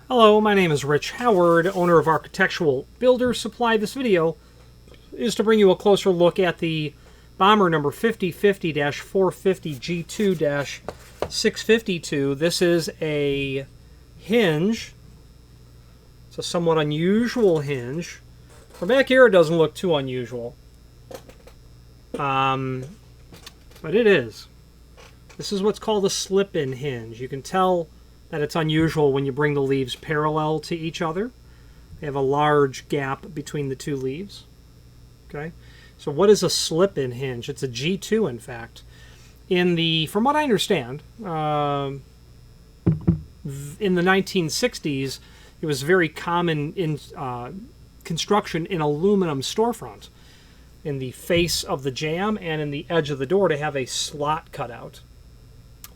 Hello, my name is Rich Howard, owner of Architectural Builder Supply. This video is to bring you a closer look at the Bommer number 5050-450G2-652. This is a hinge. It's a somewhat unusual hinge. From back here, it doesn't look too unusual. But it is. This is what's called a slip-in hinge. You can tell that it's unusual when you bring the leaves parallel to each other. They have a large gap between the two leaves. Okay, so what is a slip-in hinge? It's a G2, in fact. From what I understand, in the 1960s, it was very common in construction in aluminum storefront, in the face of the jamb and in the edge of the door, to have a slot cut out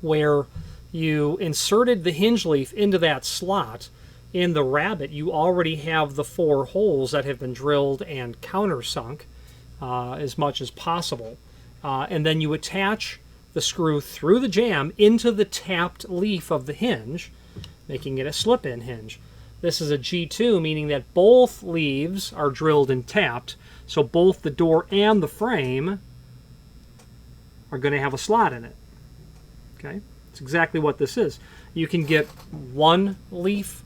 where you inserted the hinge leaf into that slot. In the rabbet, you already have the 4 holes that have been drilled and countersunk as much as possible. And then you attach the screw through the jamb into the tapped leaf of the hinge, making it a slip-in hinge. This is a G2, meaning that both leaves are drilled and tapped, so both the door and the frame are going to have a slot in it. Okay? It's exactly what this is. You can get one leaf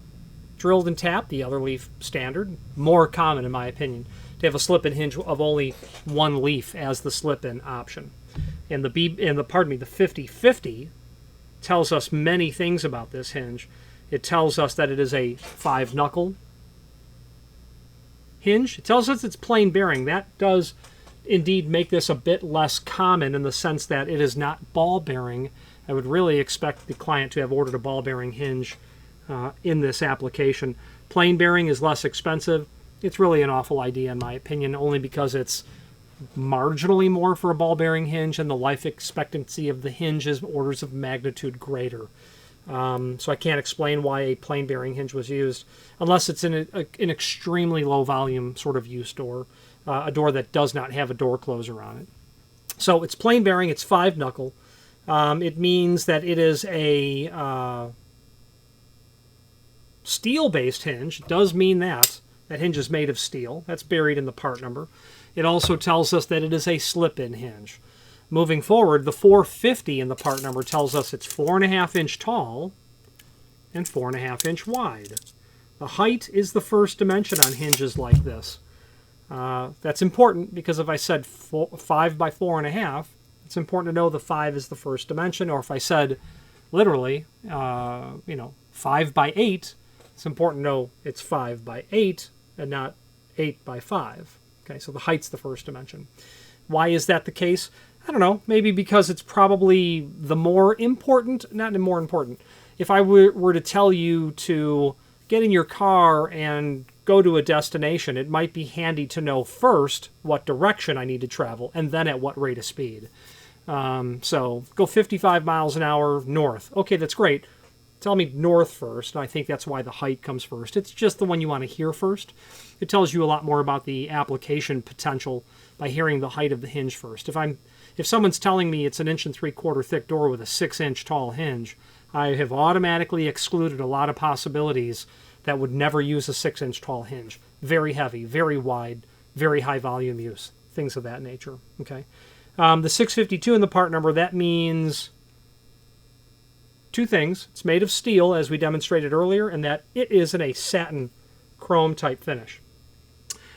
drilled and tapped, the other leaf standard. More common, in my opinion, to have a slip-in hinge of only one leaf as the slip-in option. And the 5050 tells us many things about this hinge. It tells us that it is a 5-knuckle hinge. It tells us it's plain bearing. That does indeed make this a bit less common in the sense that it is not ball bearing. I would really expect the client to have ordered a ball bearing hinge in this application. Plain bearing is less expensive. It's really an awful idea in my opinion, only because it's marginally more for a ball bearing hinge and the life expectancy of the hinge is orders of magnitude greater. So I can't explain why a plain bearing hinge was used unless it's in an extremely low volume sort of use door, a door that does not have a door closer on it. So it's plain bearing, it's 5-knuckle. It means that it is a steel-based hinge. It does mean that. That hinge is made of steel. That's buried in the part number. It also tells us that it is a slip-in hinge. Moving forward, the 450 in the part number tells us it's 4.5 inch tall and 4.5 inch wide. The height is the first dimension on hinges like this. That's important because if I said 5 by 4.5, it's important to know the 5 is the first dimension, or if I said literally, 5 by 8, it's important to know it's 5 by 8 and not 8 by 5. Okay, so the height's the first dimension. Why is that the case? I don't know. Maybe because it's probably the more important, not the more important. If I were to tell you to get in your car and go to a destination, it might be handy to know first what direction I need to travel and then at what rate of speed. So go 55 miles an hour north. Okay, that's great. Tell me north first. And I think that's why the height comes first. It's just the one you want to hear first. It tells you a lot more about the application potential by hearing the height of the hinge first. If someone's telling me it's an 1 3/4 thick door with a 6 inch tall hinge, I have automatically excluded a lot of possibilities that would never use a 6 inch tall hinge. Very heavy, very wide, very high volume use, things of that nature. Okay. The 652 in the part number, that means two things. It's made of steel, as we demonstrated earlier, and that it is in a satin chrome type finish.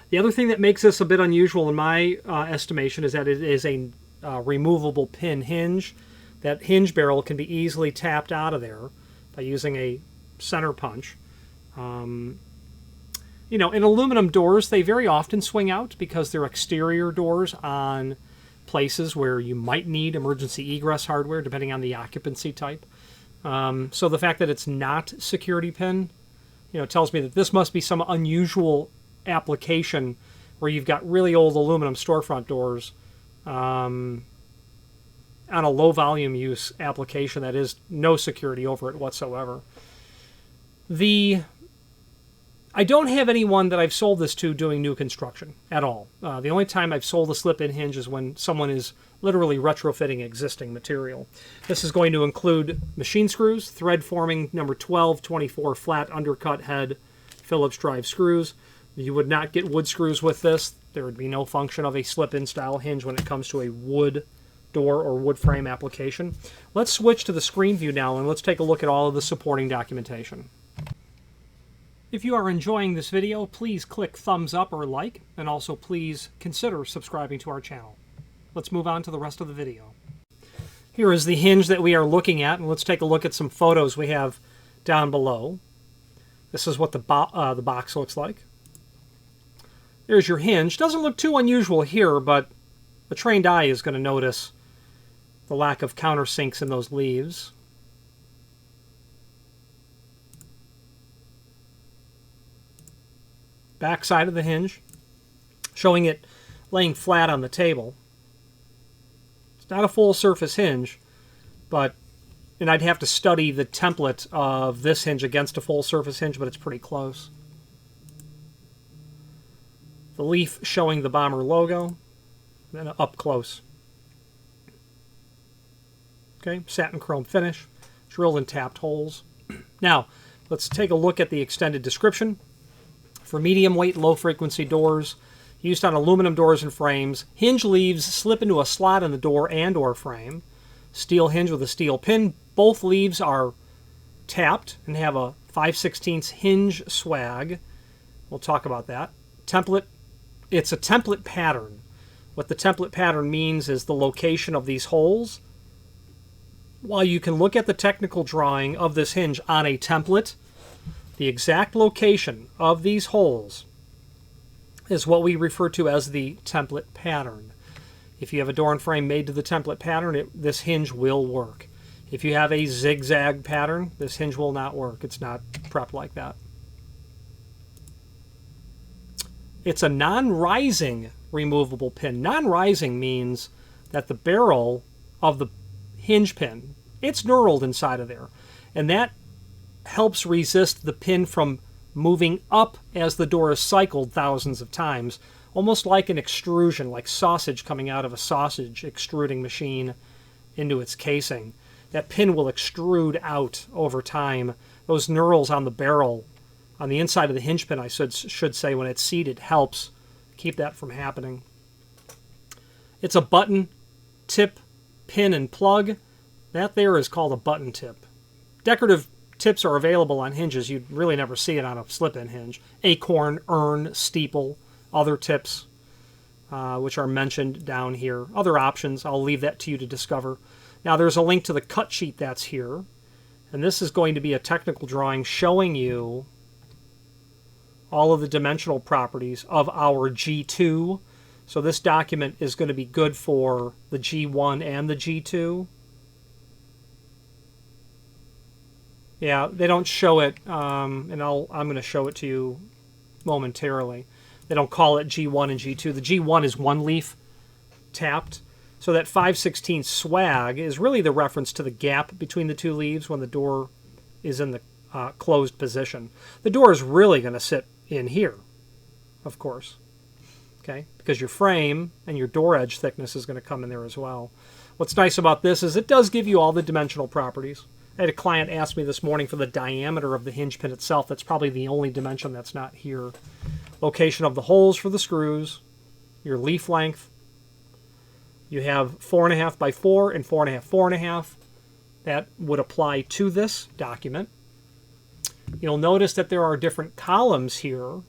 The other thing that makes this a bit unusual in my estimation is that it is a removable pin hinge. That hinge barrel can be easily tapped out of there by using a center punch. In aluminum doors, they very often swing out because they're exterior doors on places where you might need emergency egress hardware, depending on the occupancy type. So the fact that it's not security pin, tells me that this must be some unusual application where you've got really old aluminum storefront doors on a low volume use application that is no security over it whatsoever. The I don't have anyone that I've sold this to doing new construction at all. The only time I've sold a slip-in hinge is when someone is literally retrofitting existing material. This is going to include machine screws, thread forming number 12, 24 flat undercut head Phillips drive screws. You would not get wood screws with this. There would be no function of a slip-in style hinge when it comes to a wood door or wood frame application. Let's switch to the screen view now and let's take a look at all of the supporting documentation. If you are enjoying this video, please click thumbs up or like, and also please consider subscribing to our channel. Let's move on to the rest of the video. Here is the hinge that we are looking at, and let's take a look at some photos we have down below. This is what the box looks like. There's your hinge. Doesn't look too unusual here, but a trained eye is going to notice the lack of countersinks in those leaves. Back side of the hinge, showing it laying flat on the table. It's not a full surface hinge, and I'd have to study the template of this hinge against a full surface hinge, but it's pretty close. The leaf showing the Bommer logo, then up close. Okay, satin chrome finish, drilled and tapped holes. Now, let's take a look at the extended description. For medium weight, low frequency doors, used on aluminum doors and frames, hinge leaves slip into a slot in the door and or frame. Steel hinge with a steel pin. Both leaves are tapped and have a 5/16 hinge swag. We'll talk about that. Template. It's a template pattern. What the template pattern means is the location of these holes. While you can look at the technical drawing of this hinge on a template, the exact location of these holes is what we refer to as the template pattern. If you have a door and frame made to the template pattern, this hinge will work. If you have a zigzag pattern, this hinge will not work. It's not prepped like that. It's a non-rising removable pin. Non-rising means that the barrel of the hinge pin, it's knurled inside of there, and that helps resist the pin from moving up as the door is cycled thousands of times, almost like an extrusion, like sausage coming out of a sausage extruding machine into its casing. That pin will extrude out over time. Those knurls on the barrel, on the inside of the hinge pin, I should say, when it's seated, helps keep that from happening. It's a button, tip, pin, and plug. That there is called a button tip. Decorative tips are available on hinges. You'd really never see it on a slip-in hinge. Acorn, urn, steeple, other tips, which are mentioned down here. Other options, I'll leave that to you to discover. Now there's a link to the cut sheet that's here, and this is going to be a technical drawing showing you all of the dimensional properties of our G2. So this document is going to be good for the G1 and the G2. Yeah, they don't show it, and I'm going to show it to you momentarily. They don't call it G1 and G2. The G1 is one leaf tapped. So that 5/16 swag is really the reference to the gap between the two leaves when the door is in the closed position. The door is really going to sit in here, of course, okay, because your frame and your door edge thickness is going to come in there as well. What's nice about this is it does give you all the dimensional properties. I had a client ask me this morning for the diameter of the hinge pin itself. That's probably the only dimension that's not here. Location of the holes for the screws, your leaf length. You have 4.5 by 4 and 4.5, 4.5. That would apply to this document. You'll notice that there are different columns here.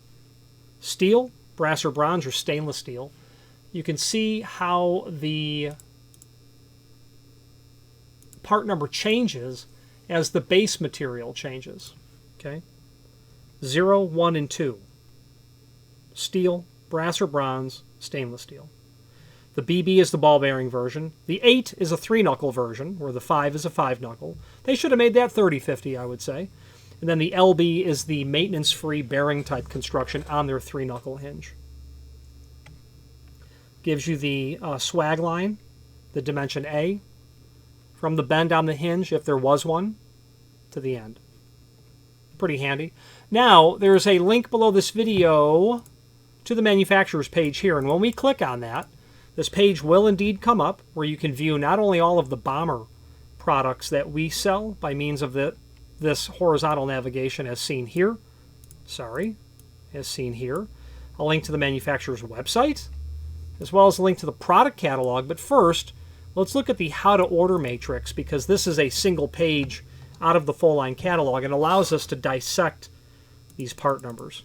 Steel, brass or bronze, or stainless steel. You can see how the part number changes as the base material changes. Okay, 0, 1, and 2. Steel, brass or bronze, stainless steel. The BB is the ball bearing version. The 8 is a 3-knuckle version, where the 5 is a 5-knuckle. They should have made that 30/50, I would say. And then the LB is the maintenance-free bearing type construction on their 3-knuckle hinge. Gives you the swag line, the dimension A, from the bend on the hinge, if there was one, to the end. pretty handy. Now, there's a link below this video to the manufacturer's page here, and when we click on that, this page will indeed come up where you can view not only all of the Bommer products that we sell by means of this horizontal navigation as seen here, as seen here, a link to the manufacturer's website, as well as a link to the product catalog. But first, let's look at the how to order matrix, because this is a single page out of the full line catalog and allows us to dissect these part numbers.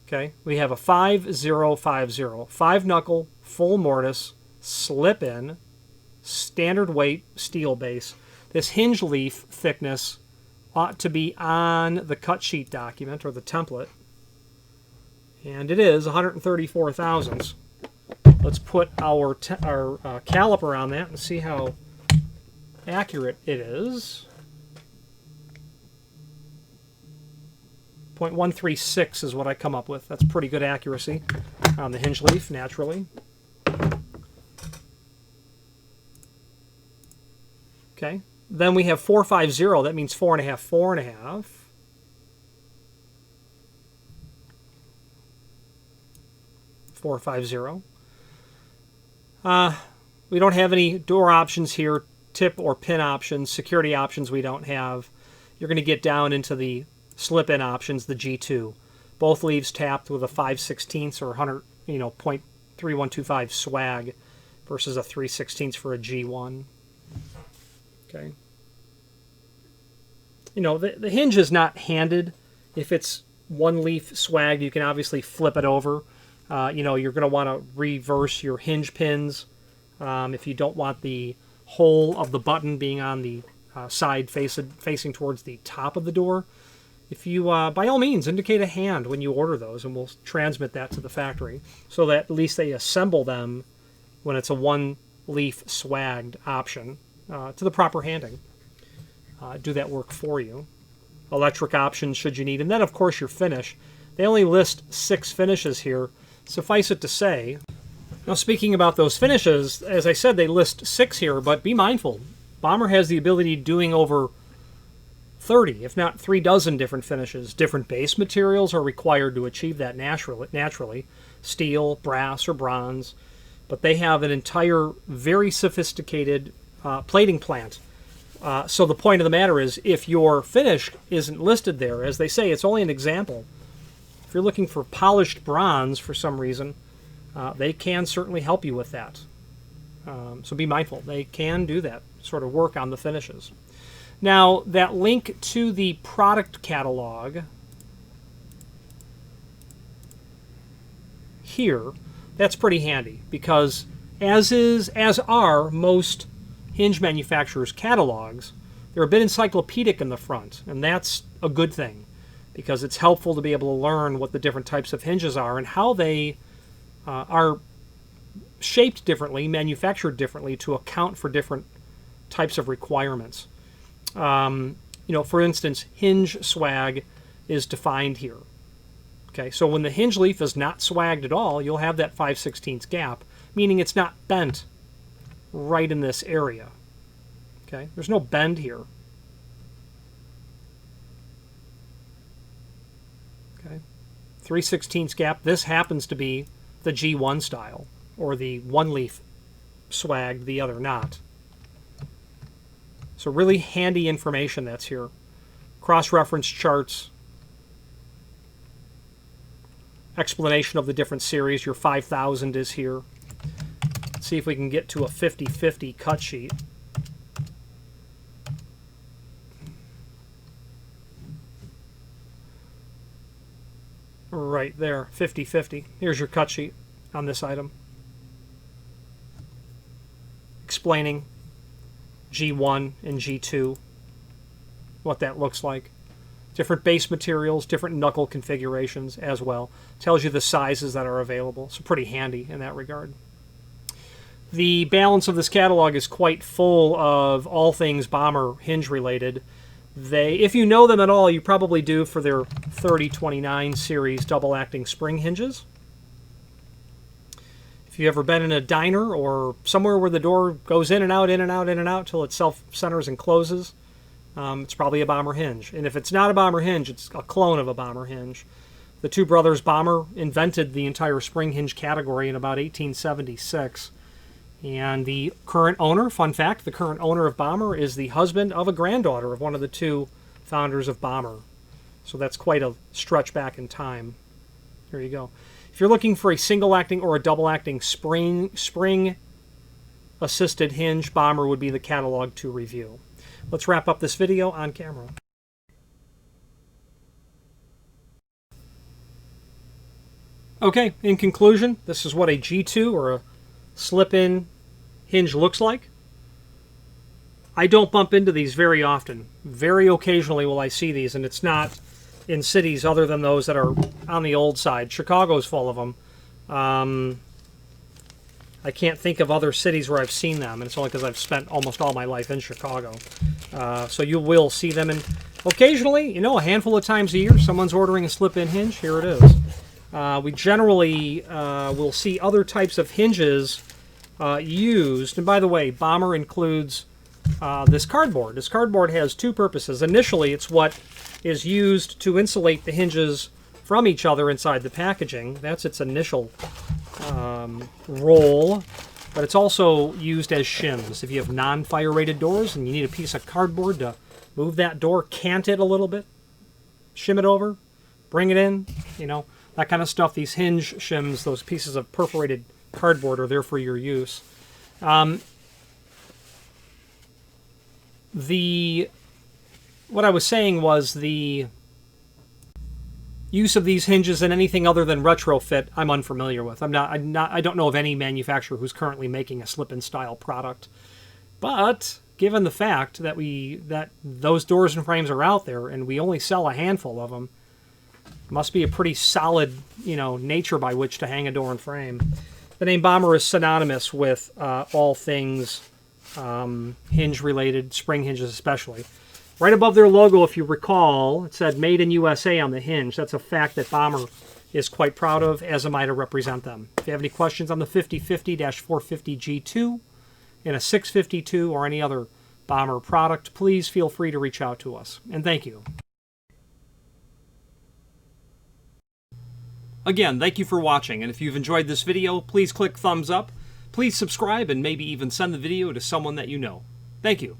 Okay, we have a 5050, 5-knuckle, full mortise, slip-in, standard weight steel base. This hinge leaf thickness ought to be on the cut sheet document or the template, and it is 134 thousandths. Let's put our caliper on that and see how accurate it is. 0.136 is what I come up with. That's pretty good accuracy on the hinge leaf, naturally. Okay. Then we have 450. That means 4.5, 4.5. 450. We don't have any door options here, tip or pin options, security options we don't have. You're going to get down into the slip-in options, the G2. Both leaves tapped with a 5/16 or 100, .3125 swag versus a 3/16 for a G1. Okay. The hinge is not handed. If it's one leaf swagged, you can obviously flip it over. You're going to want to reverse your hinge pins if you don't want the hole of the button being on the side facing towards the top of the door. If you, by all means, indicate a hand when you order those, and we'll transmit that to the factory so that at least they assemble them when it's a one-leaf swagged option to the proper handing. Do that work for you. Electric options should you need. And then, of course, your finish. They only list 6 finishes here. Suffice it to say, now speaking about those finishes, as I said, they list 6 here, but be mindful. Bommer has the ability of doing over 30, if not 36 different finishes. Different base materials are required to achieve that naturally. Steel, brass, or bronze. But they have an entire, very sophisticated plating plant. So the point of the matter is, if your finish isn't listed there, as they say, it's only an example. If you're looking for polished bronze for some reason, they can certainly help you with that. So be mindful. They can do that sort of work on the finishes. Now, that link to the product catalog here, that's pretty handy, because as are most hinge manufacturers' catalogs, they're a bit encyclopedic in the front, and that's a good thing, because it's helpful to be able to learn what the different types of hinges are and how they are shaped differently, manufactured differently to account for different types of requirements. For instance, hinge swag is defined here. Okay, so when the hinge leaf is not swagged at all, you'll have that 5/16 gap, meaning it's not bent right in this area. Okay, there's no bend here. Okay, 3/16 gap. This happens to be the G1 style, or the one leaf swagged, the other not. So really handy information that's here. Cross-reference charts. Explanation of the different series. Your 5000 is here. Let's see if we can get to a 50/50 cut sheet. Right there, 50/50. Here's your cut sheet on this item. Explaining G1 and G2, what that looks like. Different base materials, different knuckle configurations as well. Tells you the sizes that are available, so pretty handy in that regard. The balance of this catalog is quite full of all things Bommer hinge related. If you know them at all, you probably do for their 3029 series double acting spring hinges. If you've ever been in a diner or somewhere where the door goes in and out, in and out, in and out till it self-centers and closes, it's probably a Bommer hinge. And if it's not a Bommer hinge, it's a clone of a Bommer hinge. The two brothers Bommer invented the entire spring hinge category in about 1876. And the current owner, fun fact, the current owner of Bommer is the husband of a granddaughter of one of the two founders of Bommer. So that's quite a stretch back in time. There you go. If you're looking for a single-acting or a double-acting spring-assisted hinge, Bommer would be the catalog to review. Let's wrap up this video on camera. Okay, in conclusion, this is what a G2 or a slip-in hinge looks like. I don't bump into these very often. Very occasionally will I see these, and it's not in cities other than those that are on the old side. Chicago's full of them. I can't think of other cities where I've seen them, and it's only because I've spent almost all my life in Chicago. So you will see them, and occasionally, you know, a handful of times a year, someone's ordering a slip-in hinge. Here it is. We generally will see other types of hinges used. And by the way, Bommer includes this cardboard. This cardboard has two purposes. Initially, it's what is used to insulate the hinges from each other inside the packaging. That's its initial role. But it's also used as shims. If you have non-fire rated doors and you need a piece of cardboard to move that door, cant it a little bit, shim it over, bring it in, you know, that kind of stuff. These hinge shims, those pieces of perforated cardboard, are there for your use. What I was saying was the use of these hinges in anything other than retrofit, I'm unfamiliar with. I don't know of any manufacturer who's currently making a slip-in style product. But given the fact that those doors and frames are out there and we only sell a handful of them, must be a pretty solid, you know, nature by which to hang a door and frame. The name Bommer is synonymous with all things hinge related, spring hinges especially. Right above their logo, if you recall, it said Made in USA on the hinge. That's a fact that Bommer is quite proud of, as am I to represent them. If you have any questions on the 5050-450 G2 and a 652 or any other Bommer product, please feel free to reach out to us. And thank you. Again, thank you for watching, and if you've enjoyed this video, please click thumbs up, please subscribe, and maybe even send the video to someone that you know. Thank you.